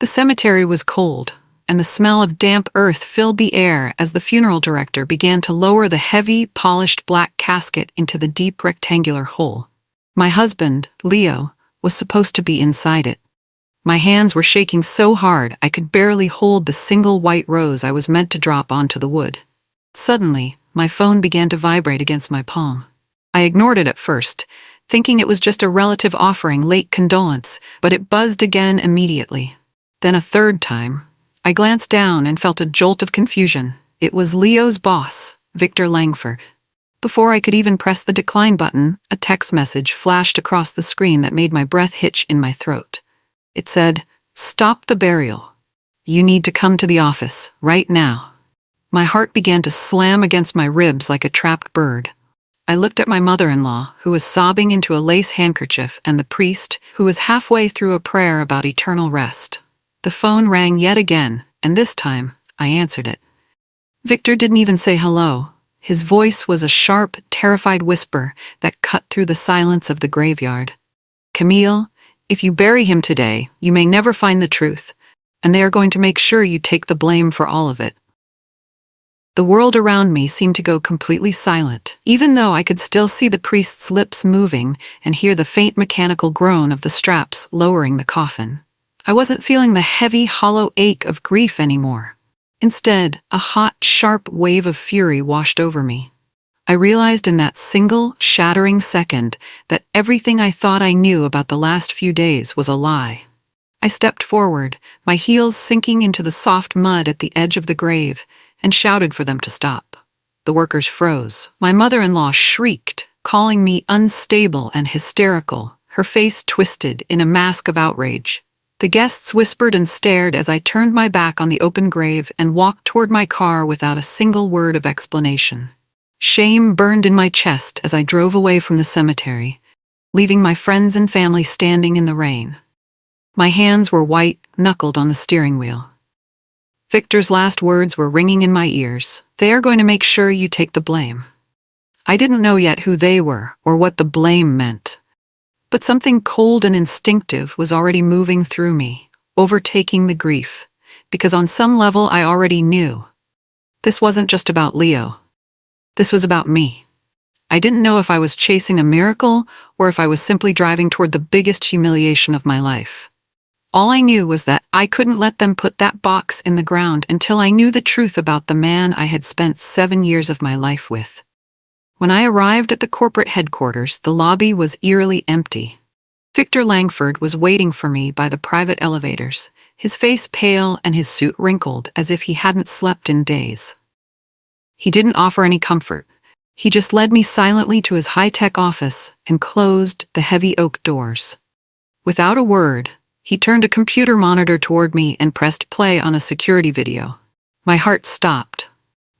The cemetery was cold, and the smell of damp earth filled the air as the funeral director began to lower the heavy, polished black casket into the deep rectangular hole. My husband, Leo, was supposed to be inside it. My hands were shaking so hard I could barely hold the single white rose I was meant to drop onto the wood. Suddenly, my phone began to vibrate against my palm. I ignored it at first, thinking it was just a relative offering late condolence, but it buzzed again immediately. Then a third time. I glanced down and felt a jolt of confusion. It was Leo's boss, Victor Langford. Before I could even press the decline button, a text message flashed across the screen that made my breath hitch in my throat. It said, "Stop the burial. You need to come to the office, right now." My heart began to slam against my ribs like a trapped bird. I looked at my mother-in-law, who was sobbing into a lace handkerchief, and the priest, who was halfway through a prayer about eternal rest. The phone rang yet again, and this time, I answered it. Victor didn't even say hello. His voice was a sharp, terrified whisper that cut through the silence of the graveyard. "Camille, if you bury him today, you may never find the truth, and they are going to make sure you take the blame for all of it." The world around me seemed to go completely silent, even though I could still see the priest's lips moving and hear the faint mechanical groan of the straps lowering the coffin. I wasn't feeling the heavy, hollow ache of grief anymore. Instead, a hot, sharp wave of fury washed over me. I realized in that single, shattering second that everything I thought I knew about the last few days was a lie. I stepped forward, my heels sinking into the soft mud at the edge of the grave, and shouted for them to stop. The workers froze. My mother-in-law shrieked, calling me unstable and hysterical, her face twisted in a mask of outrage. The guests whispered and stared as I turned my back on the open grave and walked toward my car without a single word of explanation. Shame burned in my chest as I drove away from the cemetery, leaving my friends and family standing in the rain. My hands were white-knuckled on the steering wheel. Victor's last words were ringing in my ears. "They are going to make sure you take the blame." I didn't know yet who they were or what the blame meant. But something cold and instinctive was already moving through me, overtaking the grief, because on some level I already knew. This wasn't just about Leo. This was about me. I didn't know if I was chasing a miracle or if I was simply driving toward the biggest humiliation of my life. All I knew was that I couldn't let them put that box in the ground until I knew the truth about the man I had spent 7 years of my life with. When I arrived at the corporate headquarters, the lobby was eerily empty. Victor Langford was waiting for me by the private elevators, his face pale and his suit wrinkled as if he hadn't slept in days. He didn't offer any comfort. He just led me silently to his high-tech office and closed the heavy oak doors. Without a word, he turned a computer monitor toward me and pressed play on a security video. My heart stopped.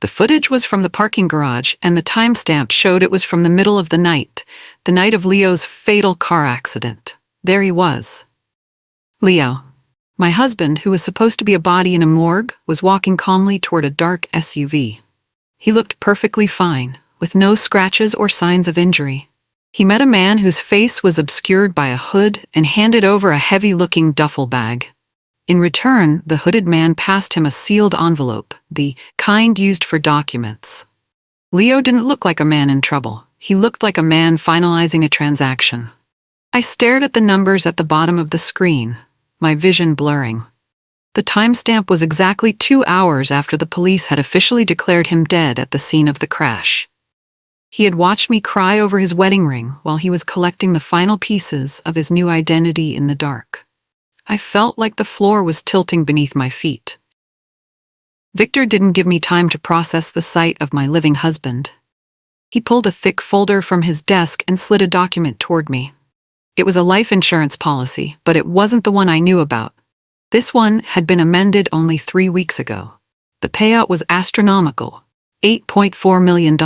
The footage was from the parking garage, and the timestamp showed it was from the middle of the night of Leo's fatal car accident. There he was. Leo. My husband, who was supposed to be a body in a morgue, was walking calmly toward a dark SUV. He looked perfectly fine, with no scratches or signs of injury. He met a man whose face was obscured by a hood and handed over a heavy-looking duffel bag. In return, the hooded man passed him a sealed envelope, the kind used for documents. Leo didn't look like a man in trouble. He looked like a man finalizing a transaction. I stared at the numbers at the bottom of the screen, my vision blurring. The timestamp was exactly 2 hours after the police had officially declared him dead at the scene of the crash. He had watched me cry over his wedding ring while he was collecting the final pieces of his new identity in the dark. I felt like the floor was tilting beneath my feet. Victor didn't give me time to process the sight of my living husband. He pulled a thick folder from his desk and slid a document toward me. It was a life insurance policy, but it wasn't the one I knew about. This one had been amended only 3 weeks ago. The payout was astronomical, $8.4 million.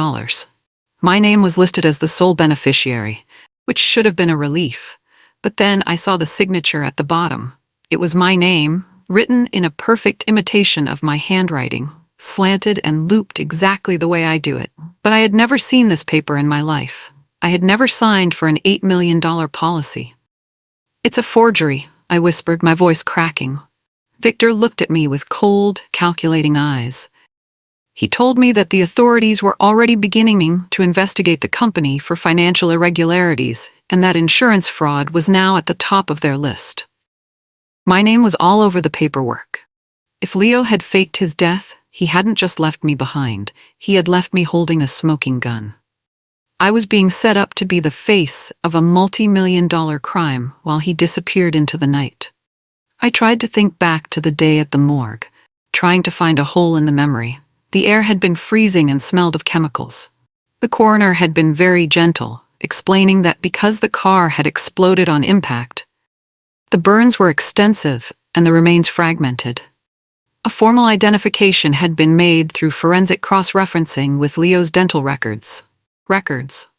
My name was listed as the sole beneficiary, which should have been a relief. But then I saw the signature at the bottom. It was my name, written in a perfect imitation of my handwriting, slanted and looped exactly the way I do it. But I had never seen this paper in my life. I had never signed for an $8 million policy. "It's a forgery," I whispered, my voice cracking. Victor looked at me with cold, calculating eyes. He told me that the authorities were already beginning to investigate the company for financial irregularities and that insurance fraud was now at the top of their list. My name was all over the paperwork. If Leo had faked his death, he hadn't just left me behind, he had left me holding a smoking gun. I was being set up to be the face of a multi-million-dollar crime while he disappeared into the night. I tried to think back to the day at the morgue, trying to find a hole in the memory. The air had been freezing and smelled of chemicals. The coroner had been very gentle, explaining that because the car had exploded on impact, the burns were extensive and the remains fragmented. A formal identification had been made through forensic cross-referencing with Leo's dental records.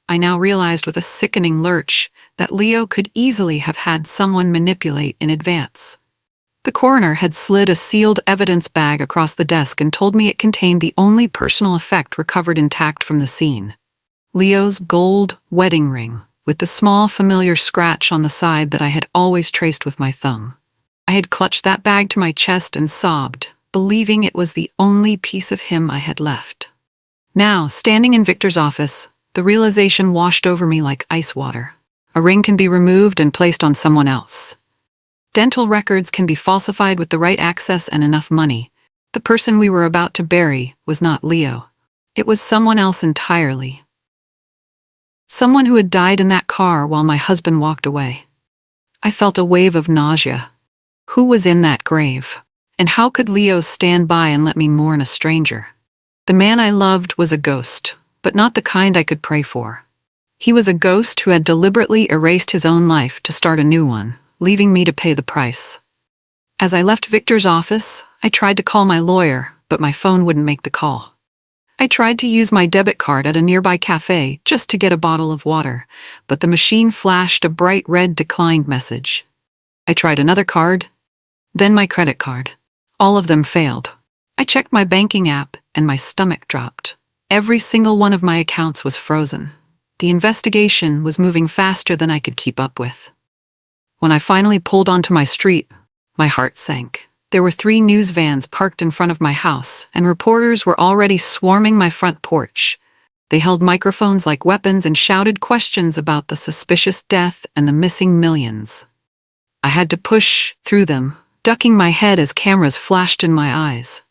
I now realized with a sickening lurch that Leo could easily have had someone manipulate in advance. The coroner had slid a sealed evidence bag across the desk and told me it contained the only personal effect recovered intact from the scene. Leo's gold wedding ring, with the small familiar scratch on the side that I had always traced with my thumb. I had clutched that bag to my chest and sobbed, believing it was the only piece of him I had left. Now, standing in Victor's office, the realization washed over me like ice water. A ring can be removed and placed on someone else. Dental records can be falsified with the right access and enough money. The person we were about to bury was not Leo. It was someone else entirely. Someone who had died in that car while my husband walked away. I felt a wave of nausea. Who was in that grave? And how could Leo stand by and let me mourn a stranger? The man I loved was a ghost, but not the kind I could pray for. He was a ghost who had deliberately erased his own life to start a new one, leaving me to pay the price. As I left Victor's office, I tried to call my lawyer, but my phone wouldn't make the call. I tried to use my debit card at a nearby cafe just to get a bottle of water, but the machine flashed a bright red declined message. I tried another card, then my credit card. All of them failed. I checked my banking app and my stomach dropped. Every single one of my accounts was frozen. The investigation was moving faster than I could keep up with. When I finally pulled onto my street, my heart sank. There were 3 news vans parked in front of my house, and reporters were already swarming my front porch. They held microphones like weapons and shouted questions about the suspicious death and the missing millions. I had to push through them, ducking my head as cameras flashed in my eyes.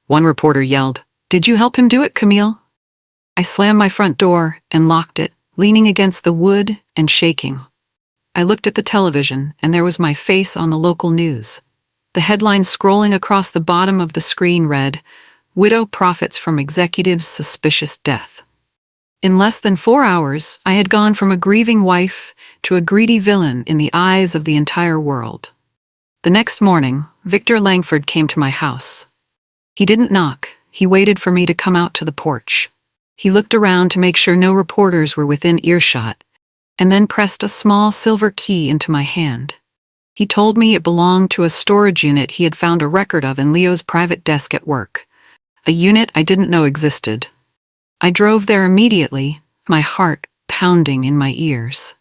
One reporter yelled, "Did you help him do it, Camille?" I slammed my front door and locked it, leaning against the wood and shaking. I looked at the television, and there was my face on the local news. The headline scrolling across the bottom of the screen read, "Widow profits from executive's suspicious death." In less than 4 hours, I had gone from a grieving wife to a greedy villain in the eyes of the entire world. The next morning, Victor Langford came to my house. He didn't knock. He waited for me to come out to the porch. He looked around to make sure no reporters were within earshot, and then pressed a small silver key into my hand. He told me it belonged to a storage unit he had found a record of in Leo's private desk at work, a unit I didn't know existed. I drove there immediately, my heart pounding in my ears.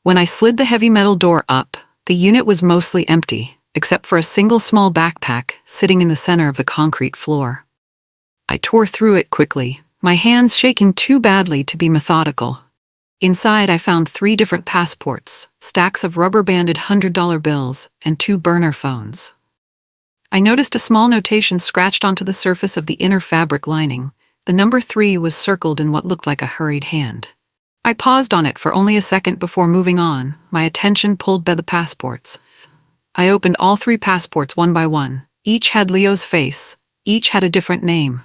When I slid the heavy metal door up, the unit was mostly empty, except for a single small backpack sitting in the center of the concrete floor. I tore through it quickly, my hands shaking too badly to be methodical. Inside, I found 3 different passports, stacks of rubber-banded $100 bills, and 2 burner phones. I noticed a small notation scratched onto the surface of the inner fabric lining. The number 3 was circled in what looked like a hurried hand. I paused on it for only a second before moving on, my attention pulled by the passports. I opened all 3 passports one by one. Each had Leo's face, each had a different name.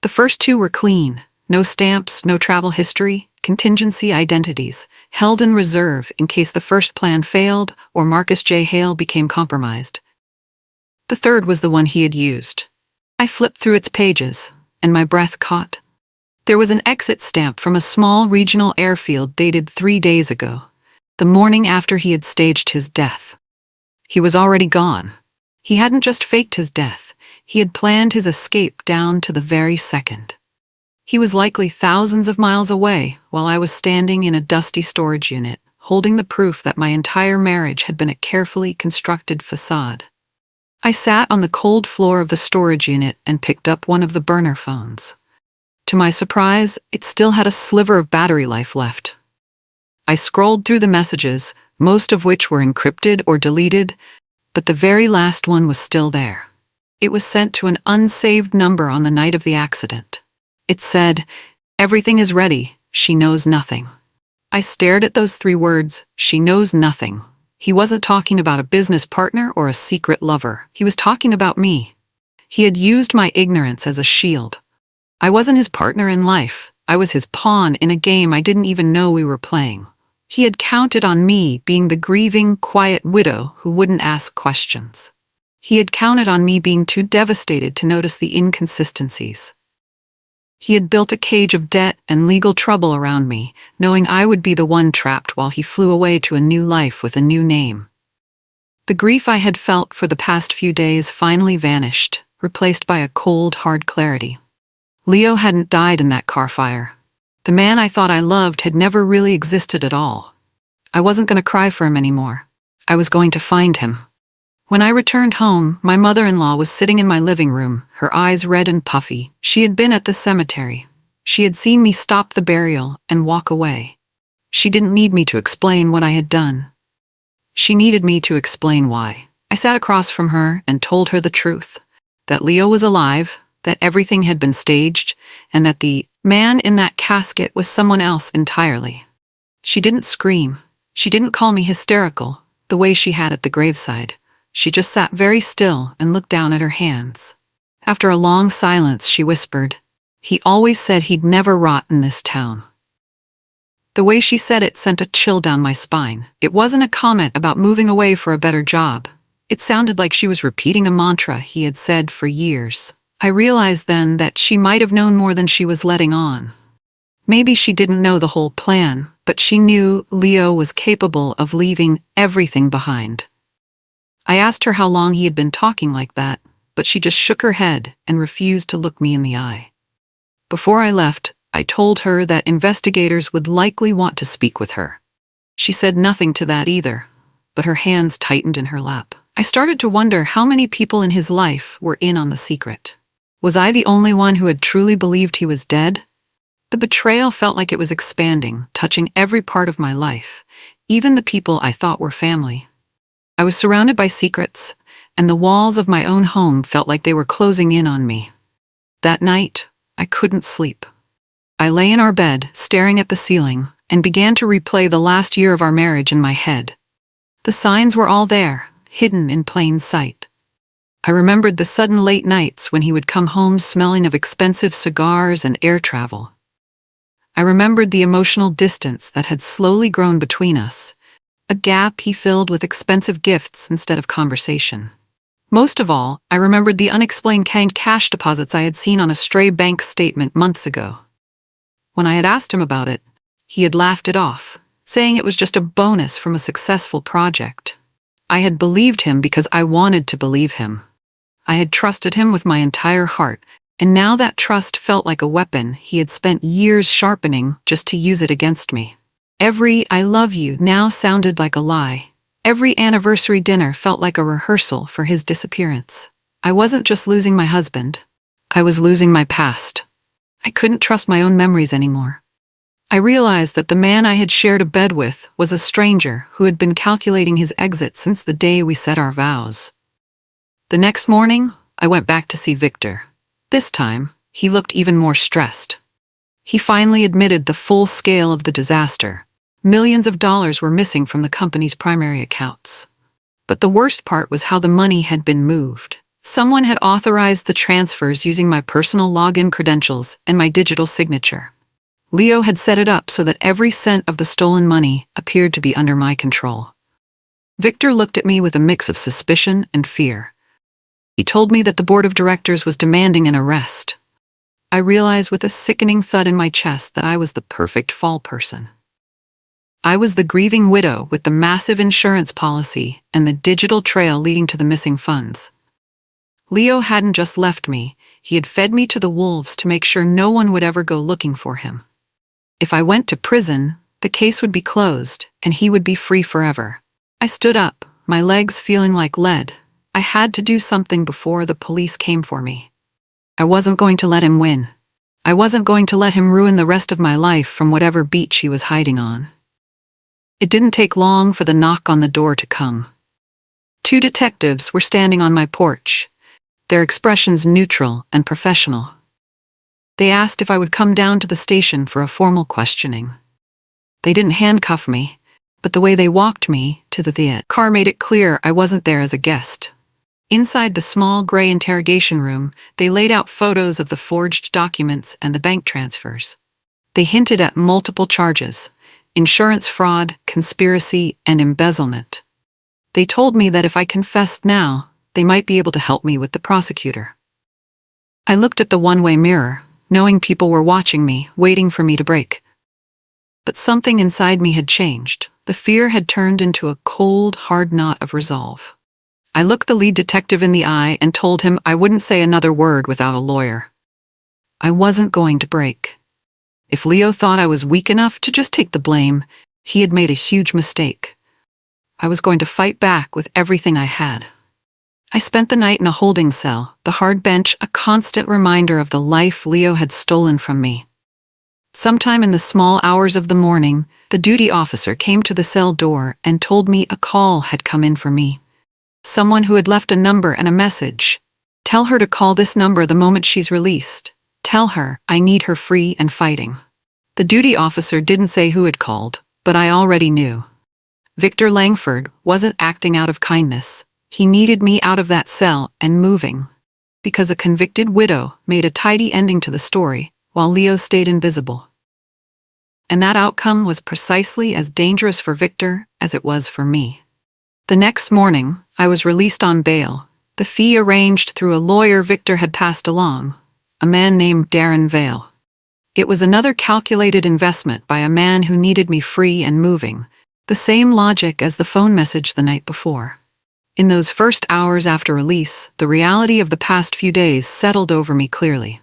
The first 2 were clean, no stamps, no travel history, contingency identities, held in reserve in case the first plan failed or Marcus J. Hale became compromised. The third was the one he had used. I flipped through its pages, and my breath caught. There was an exit stamp from a small regional airfield dated 3 days ago, the morning after he had staged his death. He was already gone. He hadn't just faked his death, he had planned his escape down to the very second. He was likely thousands of miles away while I was standing in a dusty storage unit, holding the proof that my entire marriage had been a carefully constructed facade. I sat on the cold floor of the storage unit and picked up one of the burner phones. To my surprise, it still had a sliver of battery life left. I scrolled through the messages, most of which were encrypted or deleted, but the very last one was still there. It was sent to an unsaved number on the night of the accident. It said, "Everything is ready. She knows nothing." I stared at those 3 words, "She knows nothing." He wasn't talking about a business partner or a secret lover. He was talking about me. He had used my ignorance as a shield. I wasn't his partner in life. I was his pawn in a game I didn't even know we were playing. He had counted on me being the grieving, quiet widow who wouldn't ask questions. He had counted on me being too devastated to notice the inconsistencies. He had built a cage of debt and legal trouble around me, knowing I would be the one trapped while he flew away to a new life with a new name. The grief I had felt for the past few days finally vanished, replaced by a cold, hard clarity. Leo hadn't died in that car fire. The man I thought I loved had never really existed at all. I wasn't going to cry for him anymore. I was going to find him. When I returned home, my mother-in-law was sitting in my living room, her eyes red and puffy. She had been at the cemetery. She had seen me stop the burial and walk away. She didn't need me to explain what I had done. She needed me to explain why. I sat across from her and told her the truth, that Leo was alive, that everything had been staged, and that the man in that casket was someone else entirely. She didn't scream. She didn't call me hysterical, the way she had at the graveside. She just sat very still and looked down at her hands. After a long silence, she whispered, "He always said he'd never rot in this town." The way she said it sent a chill down my spine. It wasn't a comment about moving away for a better job. It sounded like she was repeating a mantra he had said for years. I realized then that she might have known more than she was letting on. Maybe she didn't know the whole plan, but she knew Leo was capable of leaving everything behind. I asked her how long he had been talking like that, but she just shook her head and refused to look me in the eye. Before I left, I told her that investigators would likely want to speak with her. She said nothing to that either, but her hands tightened in her lap. I started to wonder how many people in his life were in on the secret. Was I the only one who had truly believed he was dead? The betrayal felt like it was expanding, touching every part of my life, even the people I thought were family. I was surrounded by secrets, and the walls of my own home felt like they were closing in on me. That night, I couldn't sleep. I lay in our bed, staring at the ceiling, and began to replay the last year of our marriage in my head. The signs were all there, hidden in plain sight. I remembered the sudden late nights when he would come home smelling of expensive cigars and air travel. I remembered the emotional distance that had slowly grown between us, a gap he filled with expensive gifts instead of conversation. Most of all, I remembered the unexplained cash deposits I had seen on a stray bank statement months ago. When I had asked him about it, he had laughed it off, saying it was just a bonus from a successful project. I had believed him because I wanted to believe him. I had trusted him with my entire heart, and now that trust felt like a weapon he had spent years sharpening just to use it against me. Every "I love you" now sounded like a lie. Every anniversary dinner felt like a rehearsal for his disappearance. I wasn't just losing my husband. I was losing my past. I couldn't trust my own memories anymore. I realized that the man I had shared a bed with was a stranger who had been calculating his exit since the day we said our vows. The next morning, I went back to see Victor. This time, he looked even more stressed. He finally admitted the full scale of the disaster. Millions of dollars were missing from the company's primary accounts. But the worst part was how the money had been moved. Someone had authorized the transfers using my personal login credentials and my digital signature. Leo had set it up so that every cent of the stolen money appeared to be under my control. Victor looked at me with a mix of suspicion and fear. He told me that the board of directors was demanding an arrest. I realized with a sickening thud in my chest that I was the perfect fall person. I was the grieving widow with the massive insurance policy and the digital trail leading to the missing funds. Leo hadn't just left me, he had fed me to the wolves to make sure no one would ever go looking for him. If I went to prison, the case would be closed and he would be free forever. I stood up, my legs feeling like lead. I I had to do something before the police came for me. I wasn't going to let him win. I wasn't going to let him ruin the rest of my life from whatever beach he was hiding on. It didn't take long for the knock on the door to come. 2 detectives were standing on my porch, their expressions neutral and professional. They asked if I would come down to the station for a formal questioning. They didn't handcuff me, but the way they walked me to the car made it clear I wasn't there as a guest. Inside the small gray interrogation room, they laid out photos of the forged documents and the bank transfers. They hinted at multiple charges: insurance fraud, conspiracy, and embezzlement. They told me that if I confessed now, they might be able to help me with the prosecutor. I looked at the one-way mirror, knowing people were watching me, waiting for me to break. But something inside me had changed. The fear had turned into a cold, hard knot of resolve. I looked the lead detective in the eye and told him I wouldn't say another word without a lawyer. I wasn't going to break. If Leo thought I was weak enough to just take the blame, he had made a huge mistake. I was going to fight back with everything I had. I spent the night in a holding cell, the hard bench a constant reminder of the life Leo had stolen from me. Sometime in the small hours of the morning, the duty officer came to the cell door and told me a call had come in for me. Someone who had left a number and a message. Tell her to call this number the moment she's released. Tell her I need her free and fighting. The duty officer didn't say who had called, but I already knew. Victor Langford wasn't acting out of kindness. He needed me out of that cell and moving. Because a convicted widow made a tidy ending to the story, while Leo stayed invisible. And that outcome was precisely as dangerous for Victor as it was for me. The next morning, I was released on bail, the fee arranged through a lawyer Victor had passed along, a man named Darren Vale. It was another calculated investment by a man who needed me free and moving, the same logic as the phone message the night before. In those first hours after release, the reality of the past few days settled over me clearly.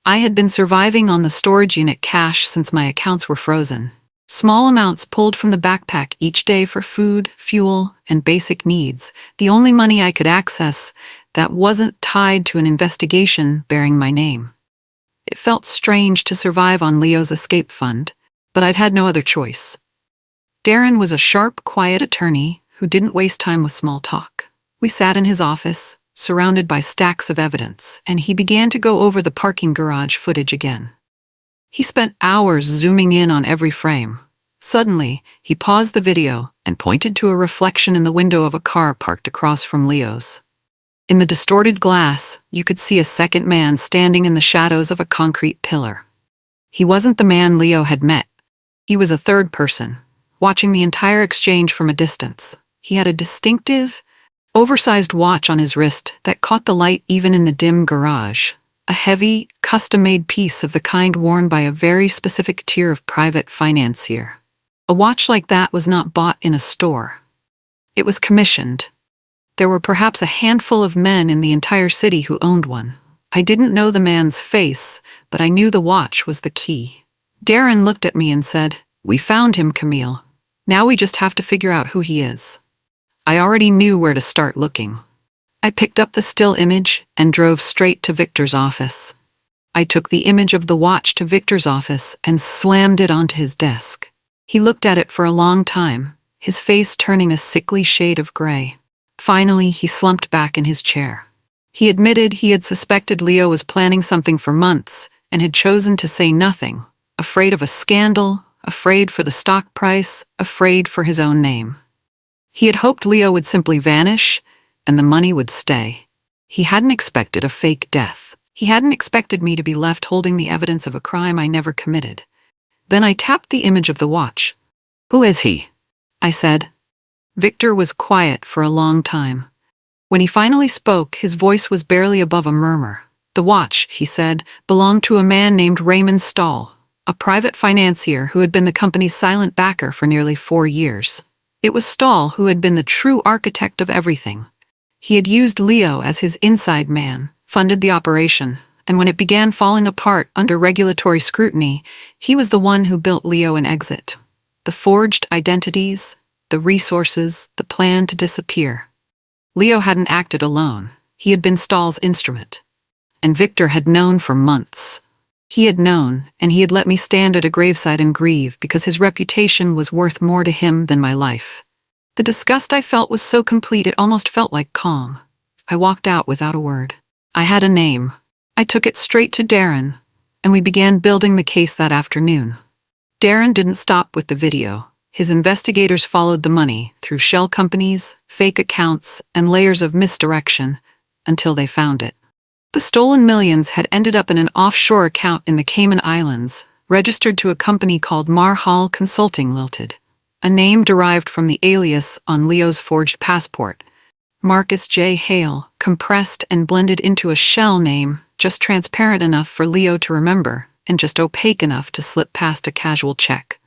I had been surviving on the storage unit cash since my accounts were frozen. Small amounts pulled from the backpack each day for food, fuel, and basic needs, the only money I could access that wasn't tied to an investigation bearing my name. It felt strange to survive on Leo's escape fund, but I'd had no other choice. Darren was a sharp, quiet attorney who didn't waste time with small talk. We sat in his office, surrounded by stacks of evidence, and he began to go over the parking garage footage again. He spent hours zooming in on every frame. Suddenly, he paused the video and pointed to a reflection in the window of a car parked across from Leo's. In the distorted glass, you could see a second man standing in the shadows of a concrete pillar. He wasn't the man Leo had met. He was a third person, watching the entire exchange from a distance. He had a distinctive, oversized watch on his wrist that caught the light even in the dim garage. A heavy, custom-made piece of the kind worn by a very specific tier of private financier. A watch like that was not bought in a store. It was commissioned. There were perhaps a handful of men in the entire city who owned one. I didn't know the man's face, but I knew the watch was the key. Darren looked at me and said, "We found him, Camille. Now we just have to figure out who he is." I already knew where to start looking. I picked up the still image and drove straight to Victor's office. I took the image of the watch to Victor's office and slammed it onto his desk. He looked at it for a long time, his face turning a sickly shade of gray. Finally, he slumped back in his chair. He admitted he had suspected Leo was planning something for months and had chosen to say nothing, afraid of a scandal, afraid for the stock price, afraid for his own name. He had hoped Leo would simply vanish, and the money would stay. He hadn't expected a fake death. He hadn't expected me to be left holding the evidence of a crime I never committed. Then I tapped the image of the watch. "Who is he?" I said. Victor was quiet for a long time. When he finally spoke, his voice was barely above a murmur. "The watch," he said, "belonged to a man named Raymond Stahl, a private financier who had been the company's silent backer for nearly 4 years. It was Stahl who had been the true architect of everything. He had used Leo as his inside man, funded the operation, and when it began falling apart under regulatory scrutiny, he was the one who built Leo an exit. The forged identities, the resources, the plan to disappear. Leo hadn't acted alone. He had been Stahl's instrument. And Victor had known for months. He had known, and he had let me stand at a graveside and grieve because his reputation was worth more to him than my life. The disgust I felt was so complete it almost felt like calm. I walked out without a word. I had a name. I took it straight to Darren, and we began building the case that afternoon. Darren didn't stop with the video. His investigators followed the money through shell companies, fake accounts, and layers of misdirection until they found it. The stolen millions had ended up in an offshore account in the Cayman Islands, registered to a company called Marhal Consulting Limited, a name derived from the alias on Leo's forged passport. Marcus J. Hale, compressed and blended into a shell name, just transparent enough for Leo to remember, and just opaque enough to slip past a casual check.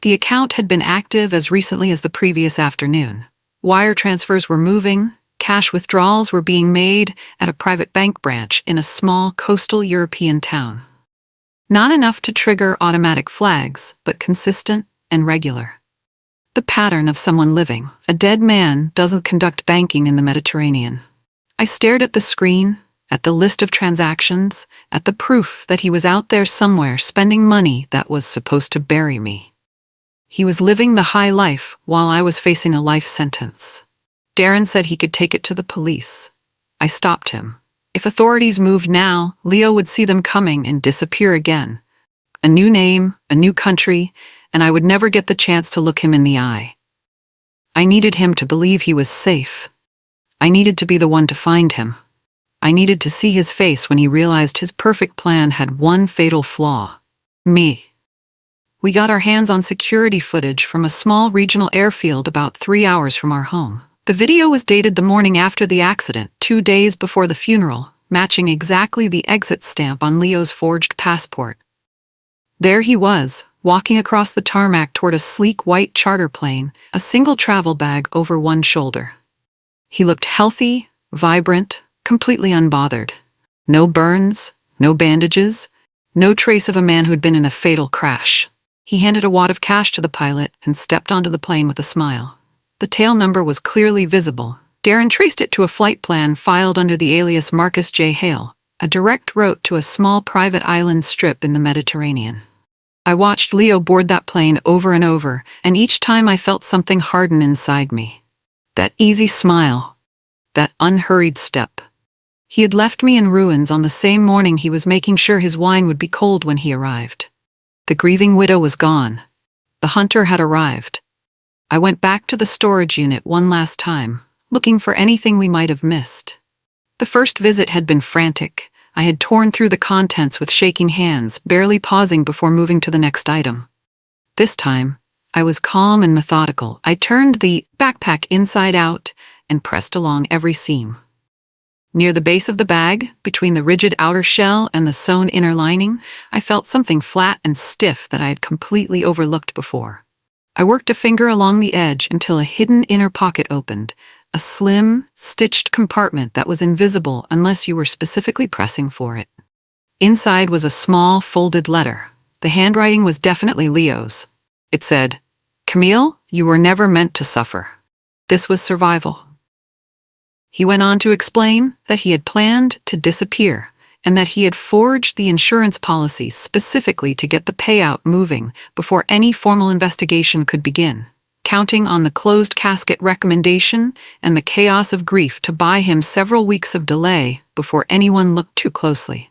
The account had been active as recently as the previous afternoon. Wire transfers were moving, cash withdrawals were being made at a private bank branch in a small coastal European town. Not enough to trigger automatic flags, but consistent and regular. The pattern of someone living. A dead man doesn't conduct banking in the Mediterranean. I stared at the screen, at the list of transactions, at the proof that he was out there somewhere spending money that was supposed to bury me. He was living the high life while I was facing a life sentence. Darren said he could take it to the police. I stopped him. If authorities moved now, Leo would see them coming and disappear again. A new name, a new country, and I would never get the chance to look him in the eye. I needed him to believe he was safe. I needed to be the one to find him. I needed to see his face when he realized his perfect plan had one fatal flaw. Me. We got our hands on security footage from a small regional airfield about 3 hours from our home. The video was dated the morning after the accident, 2 days before the funeral, matching exactly the exit stamp on Leo's forged passport. There he was, walking across the tarmac toward a sleek white charter plane, a single travel bag over one shoulder. He looked healthy, vibrant, completely unbothered. No burns, no bandages, no trace of a man who'd been in a fatal crash. He handed a wad of cash to the pilot and stepped onto the plane with a smile. The tail number was clearly visible. Darren traced it to a flight plan filed under the alias Marcus J. Hale, a direct route to a small private island strip in the Mediterranean. I watched Leo board that plane over and over, and each time I felt something harden inside me. That easy smile. That unhurried step. He had left me in ruins on the same morning he was making sure his wine would be cold when he arrived. The grieving widow was gone. The hunter had arrived. I went back to the storage unit one last time, looking for anything we might have missed. The first visit had been frantic. I had torn through the contents with shaking hands, barely pausing before moving to the next item. This time, I was calm and methodical. I turned the backpack inside out and pressed along every seam. Near the base of the bag, between the rigid outer shell and the sewn inner lining, I felt something flat and stiff that I had completely overlooked before. I worked a finger along the edge until a hidden inner pocket opened, a slim, stitched compartment that was invisible unless you were specifically pressing for it. Inside was a small, folded letter. The handwriting was definitely Leo's. It said, "Camille, you were never meant to suffer. This was survival." He went on to explain that he had planned to disappear, and that he had forged the insurance policy specifically to get the payout moving before any formal investigation could begin, counting on the closed casket recommendation and the chaos of grief to buy him several weeks of delay before anyone looked too closely.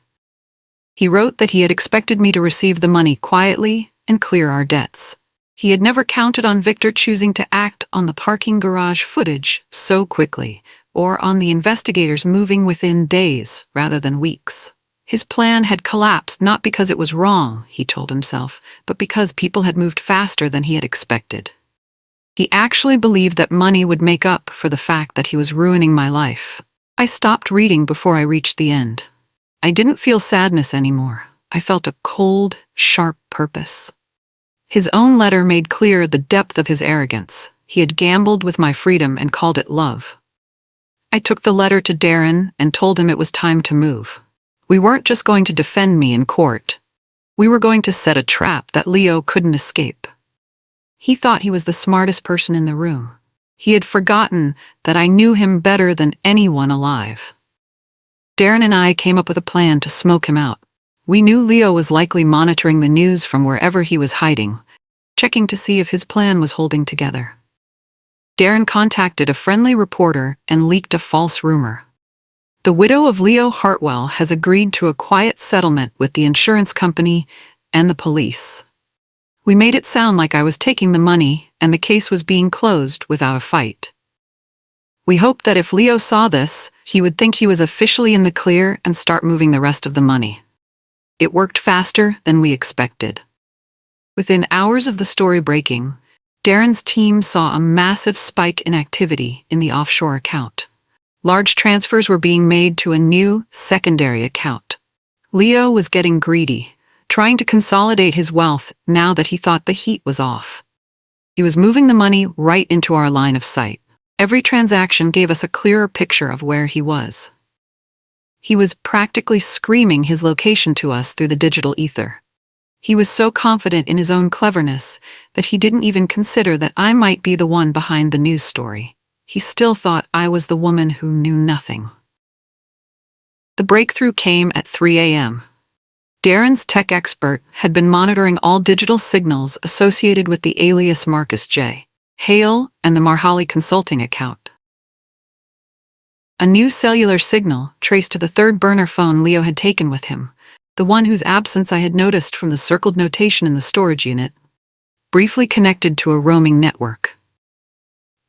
He wrote that he had expected me to receive the money quietly and clear our debts. He had never counted on Victor choosing to act on the parking garage footage so quickly, or on the investigators moving within days rather than weeks. His plan had collapsed not because it was wrong, he told himself, but because people had moved faster than he had expected. He actually believed that money would make up for the fact that he was ruining my life. I stopped reading before I reached the end. I didn't feel sadness anymore. I felt a cold, sharp purpose. His own letter made clear the depth of his arrogance. He had gambled with my freedom and called it love. I took the letter to Darren and told him it was time to move. We weren't just going to defend me in court. We were going to set a trap that Leo couldn't escape. He thought he was the smartest person in the room. He had forgotten that I knew him better than anyone alive. Darren and I came up with a plan to smoke him out. We knew Leo was likely monitoring the news from wherever he was hiding, checking to see if his plan was holding together. Darren contacted a friendly reporter and leaked a false rumor. The widow of Leo Hartwell has agreed to a quiet settlement with the insurance company and the police. We made it sound like I was taking the money and the case was being closed without a fight. We hoped that if Leo saw this, he would think he was officially in the clear and start moving the rest of the money. It worked faster than we expected. Within hours of the story breaking, Darren's team saw a massive spike in activity in the offshore account. Large transfers were being made to a new, secondary account. Leo was getting greedy, trying to consolidate his wealth now that he thought the heat was off. He was moving the money right into our line of sight. Every transaction gave us a clearer picture of where he was. He was practically screaming his location to us through the digital ether. He was so confident in his own cleverness that he didn't even consider that I might be the one behind the news story. He still thought I was the woman who knew nothing. The breakthrough came at 3 a.m. Darren's tech expert had been monitoring all digital signals associated with the alias Marcus J. Hale and the Marhali Consulting account. A new cellular signal, traced to the third burner phone Leo had taken with him, the one whose absence I had noticed from the circled notation in the storage unit, briefly connected to a roaming network.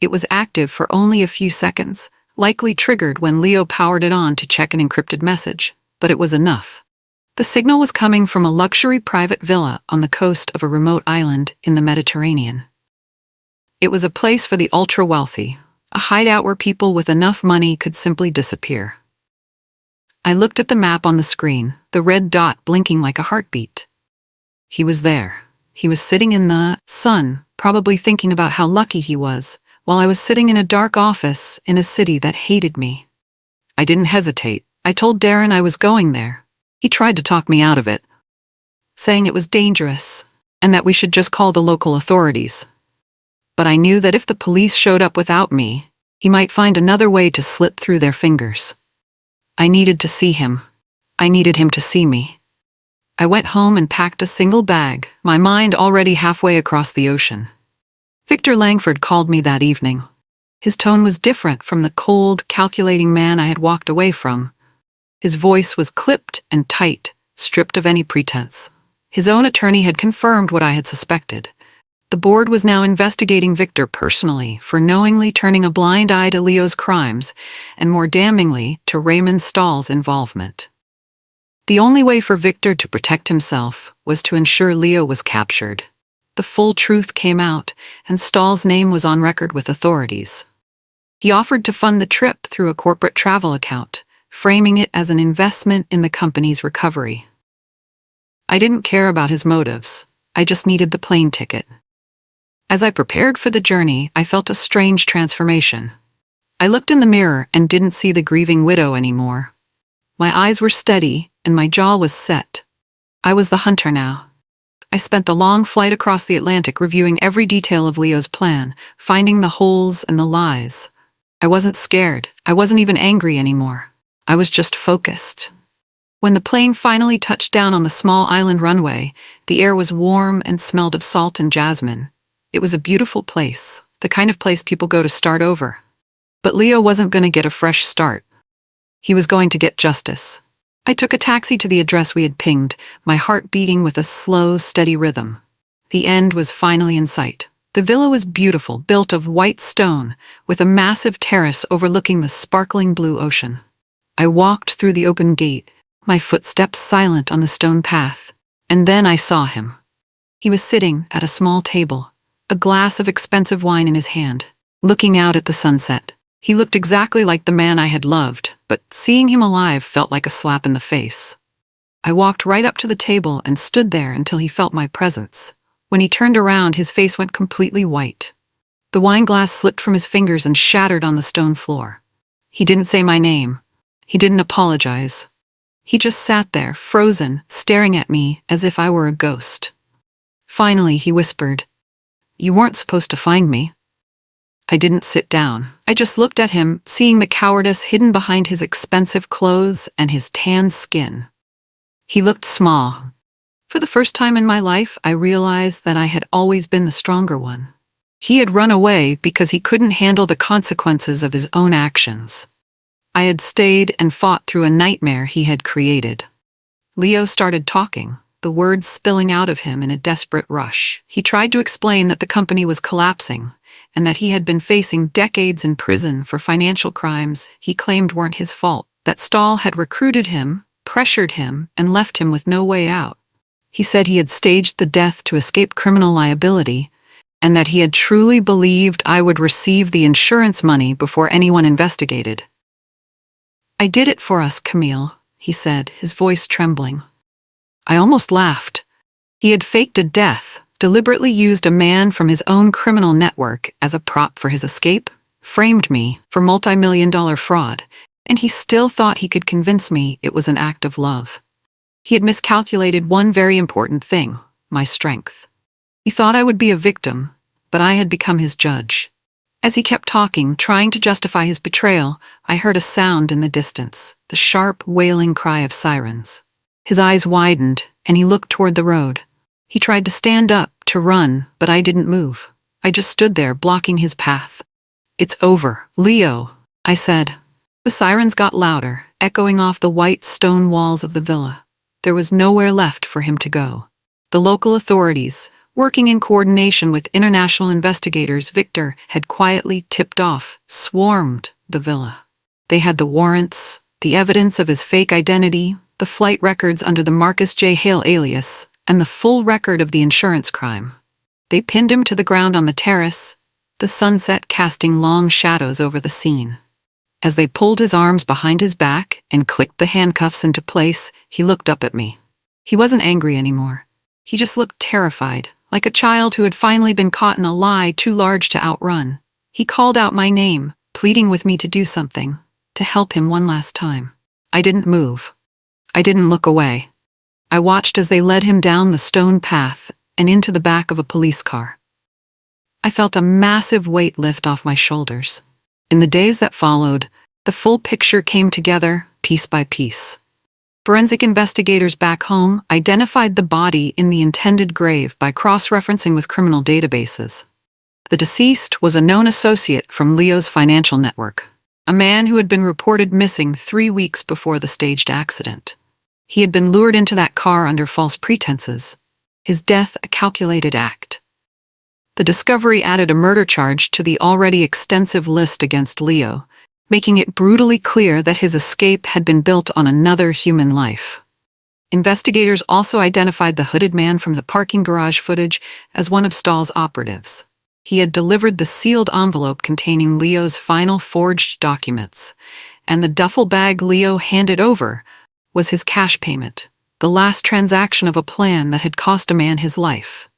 It was active for only a few seconds, likely triggered when Leo powered it on to check an encrypted message, but it was enough. The signal was coming from a luxury private villa on the coast of a remote island in the Mediterranean. It was a place for the ultra-wealthy, a hideout where people with enough money could simply disappear. I looked at the map on the screen, the red dot blinking like a heartbeat. He was there. He was sitting in the sun, probably thinking about how lucky he was, while I was sitting in a dark office in a city that hated me. I didn't hesitate. I told Darren I was going there. He tried to talk me out of it, saying it was dangerous and that we should just call the local authorities. But I knew that if the police showed up without me, he might find another way to slip through their fingers. I needed to see him. I needed him to see me. I went home and packed a single bag, my mind already halfway across the ocean. Victor Langford called me that evening. His tone was different from the cold, calculating man I had walked away from. His voice was clipped and tight, stripped of any pretense. His own attorney had confirmed what I had suspected. The board was now investigating Victor personally for knowingly turning a blind eye to Leo's crimes, and more damningly, to Raymond Stahl's involvement. The only way for Victor to protect himself was to ensure Leo was captured. The full truth came out, and Stahl's name was on record with authorities. He offered to fund the trip through a corporate travel account, framing it as an investment in the company's recovery. I didn't care about his motives. I just needed the plane ticket. As I prepared for the journey, I felt a strange transformation. I looked in the mirror and didn't see the grieving widow anymore. My eyes were steady, and my jaw was set. I was the hunter now. I spent the long flight across the Atlantic reviewing every detail of Leo's plan, finding the holes and the lies. I wasn't scared. I wasn't even angry anymore. I was just focused. When the plane finally touched down on the small island runway, the air was warm and smelled of salt and jasmine. It was a beautiful place, the kind of place people go to start over. But Leo wasn't going to get a fresh start. He was going to get justice. I took a taxi to the address we had pinged, my heart beating with a slow, steady rhythm. The end was finally in sight. The villa was beautiful, built of white stone, with a massive terrace overlooking the sparkling blue ocean. I walked through the open gate, my footsteps silent on the stone path, and then I saw him. He was sitting at a small table, a glass of expensive wine in his hand, looking out at the sunset. He looked exactly like the man I had loved, but seeing him alive felt like a slap in the face. I walked right up to the table and stood there until he felt my presence. When he turned around, his face went completely white. The wine glass slipped from his fingers and shattered on the stone floor. He didn't say my name. He didn't apologize. He just sat there, frozen, staring at me as if I were a ghost. Finally, he whispered, "You weren't supposed to find me." I didn't sit down. I just looked at him, seeing the cowardice hidden behind his expensive clothes and his tan skin. He looked small. For the first time in my life, I realized that I had always been the stronger one. He had run away because he couldn't handle the consequences of his own actions. I had stayed and fought through a nightmare he had created. Leo started talking, the words spilling out of him in a desperate rush. He tried to explain that the company was collapsing, and that he had been facing decades in prison for financial crimes he claimed weren't his fault, that Stahl had recruited him, pressured him, and left him with no way out. He said he had staged the death to escape criminal liability, and that he had truly believed I would receive the insurance money before anyone investigated. "I did it for us, Camille," he said, his voice trembling. I almost laughed. He had faked a death, deliberately used a man from his own criminal network as a prop for his escape, framed me for multi-million-dollar fraud, and he still thought he could convince me it was an act of love. He had miscalculated one very important thing, my strength. He thought I would be a victim, but I had become his judge. As he kept talking, trying to justify his betrayal, I heard a sound in the distance, the sharp, wailing cry of sirens. His eyes widened, and he looked toward the road. He tried to stand up, to run, but I didn't move. I just stood there, blocking his path. "It's over, Leo," I said. The sirens got louder, echoing off the white stone walls of the villa. There was nowhere left for him to go. The local authorities, working in coordination with international investigators Victor had quietly tipped off, swarmed the villa. They had the warrants, the evidence of his fake identity, the flight records under the Marcus J. Hale alias, and the full record of the insurance crime. They pinned him to the ground on the terrace, the sunset casting long shadows over the scene. As they pulled his arms behind his back and clicked the handcuffs into place, he looked up at me. He wasn't angry anymore. He just looked terrified, like a child who had finally been caught in a lie too large to outrun. He called out my name, pleading with me to do something, to help him one last time. I didn't move. I didn't look away. I watched as they led him down the stone path and into the back of a police car. I felt a massive weight lift off my shoulders. In the days that followed, the full picture came together, piece by piece. Forensic investigators back home identified the body in the intended grave by cross-referencing with criminal databases. The deceased was a known associate from Leo's financial network, a man who had been reported missing 3 weeks before the staged accident. He had been lured into that car under false pretenses, his death a calculated act. The discovery added a murder charge to the already extensive list against Leo, making it brutally clear that his escape had been built on another human life. Investigators also identified the hooded man from the parking garage footage as one of Stahl's operatives. He had delivered the sealed envelope containing Leo's final forged documents, and the duffel bag Leo handed over was his cash payment, the last transaction of a plan that had cost a man his life.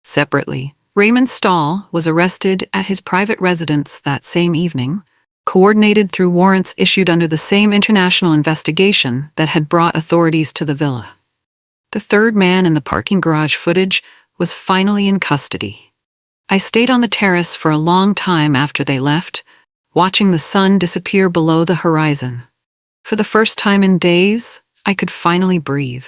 Separately, Raymond Stahl was arrested at his private residence that same evening, coordinated through warrants issued under the same international investigation that had brought authorities to the villa. The third man in the parking garage footage was finally in custody. I stayed on the terrace for a long time after they left, watching the sun disappear below the horizon. For the first time in days, I could finally breathe.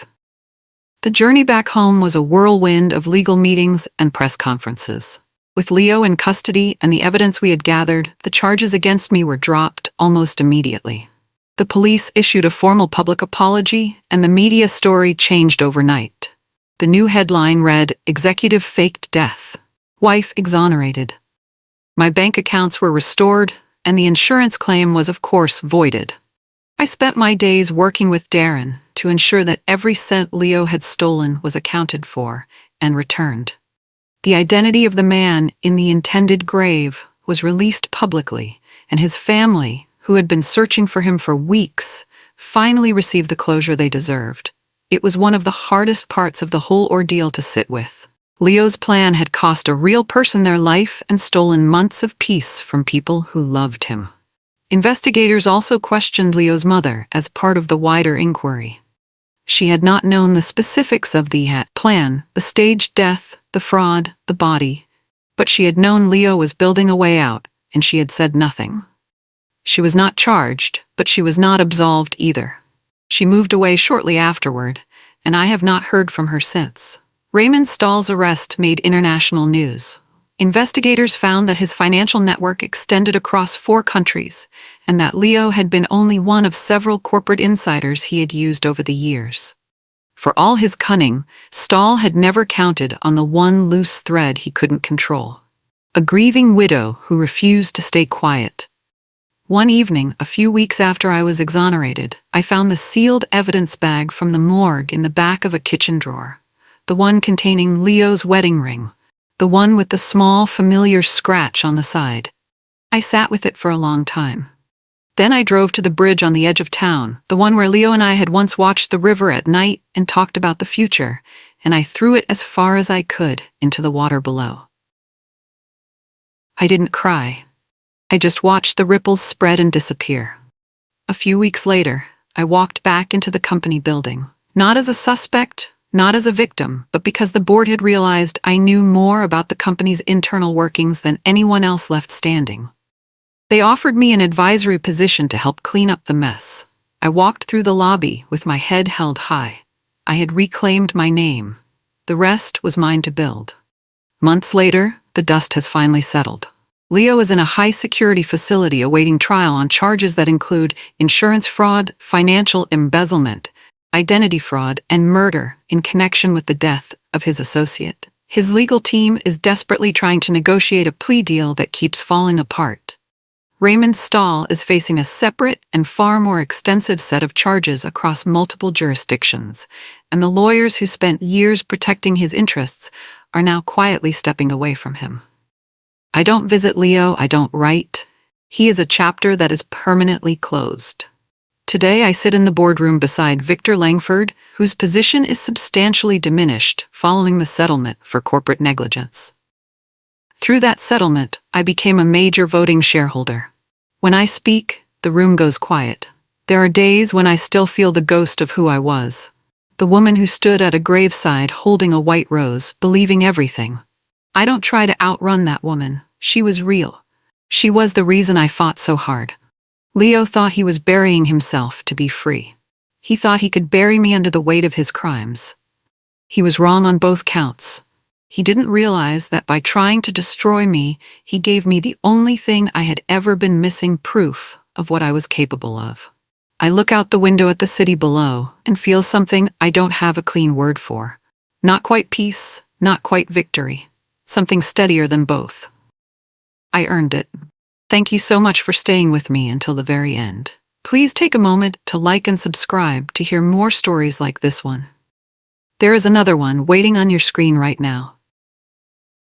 The journey back home was a whirlwind of legal meetings and press conferences. With Leo in custody and the evidence we had gathered, the charges against me were dropped almost immediately. The police issued a formal public apology, and the media story changed overnight. The new headline read, "Executive Faked Death. Wife Exonerated." My bank accounts were restored, and the insurance claim was of course voided. I spent my days working with Darren to ensure that every cent Leo had stolen was accounted for and returned. The identity of the man in the intended grave was released publicly, and his family, who had been searching for him for weeks, finally received the closure they deserved. It was one of the hardest parts of the whole ordeal to sit with. Leo's plan had cost a real person their life and stolen months of peace from people who loved him. Investigators also questioned Leo's mother as part of the wider inquiry. She had not known the specifics of the plan, the staged death, the fraud, the body, But she had known Leo was building a way out, and she had said nothing. She was not charged, but she was not absolved either. She moved away shortly afterward, and I have not heard from her since. Raymond Stahl's arrest made international news. Investigators found that his financial network extended across 4 countries, and that Leo had been only one of several corporate insiders he had used over the years. For all his cunning, Stahl had never counted on the one loose thread he couldn't control: a grieving widow who refused to stay quiet. One evening, a few weeks after I was exonerated, I found the sealed evidence bag from the morgue in the back of a kitchen drawer, the one containing Leo's wedding ring, the one with the small, familiar scratch on the side. I sat with it for a long time. Then I drove to the bridge on the edge of town, the one where Leo and I had once watched the river at night and talked about the future, and I threw it as far as I could into the water below. I didn't cry. I just watched the ripples spread and disappear. A few weeks later, I walked back into the company building, not as a suspect, not as a victim, but because the board had realized I knew more about the company's internal workings than anyone else left standing. They offered me an advisory position to help clean up the mess. I walked through the lobby with my head held high. I had reclaimed my name. The rest was mine to build. Months later, the dust has finally settled. Leo is in a high-security facility awaiting trial on charges that include insurance fraud, financial embezzlement, identity fraud, and murder in connection with the death of his associate. His legal team is desperately trying to negotiate a plea deal that keeps falling apart. Raymond Stahl is facing a separate and far more extensive set of charges across multiple jurisdictions, and the lawyers who spent years protecting his interests are now quietly stepping away from him. I don't visit Leo, I don't write. He is a chapter that is permanently closed. Today I sit in the boardroom beside Victor Langford, whose position is substantially diminished following the settlement for corporate negligence. Through that settlement, I became a major voting shareholder. When I speak, the room goes quiet. There are days when I still feel the ghost of who I was, the woman who stood at a graveside holding a white rose, believing everything. I don't try to outrun that woman. She was real. She was the reason I fought so hard. Leo thought he was burying himself to be free. He thought he could bury me under the weight of his crimes. He was wrong on both counts. He didn't realize that by trying to destroy me, he gave me the only thing I had ever been missing: proof of what I was capable of. I look out the window at the city below and feel something I don't have a clean word for. Not quite peace, not quite victory. Something steadier than both. I earned it. Thank you so much for staying with me until the very end. Please take a moment to like and subscribe to hear more stories like this one. There is another one waiting on your screen right now.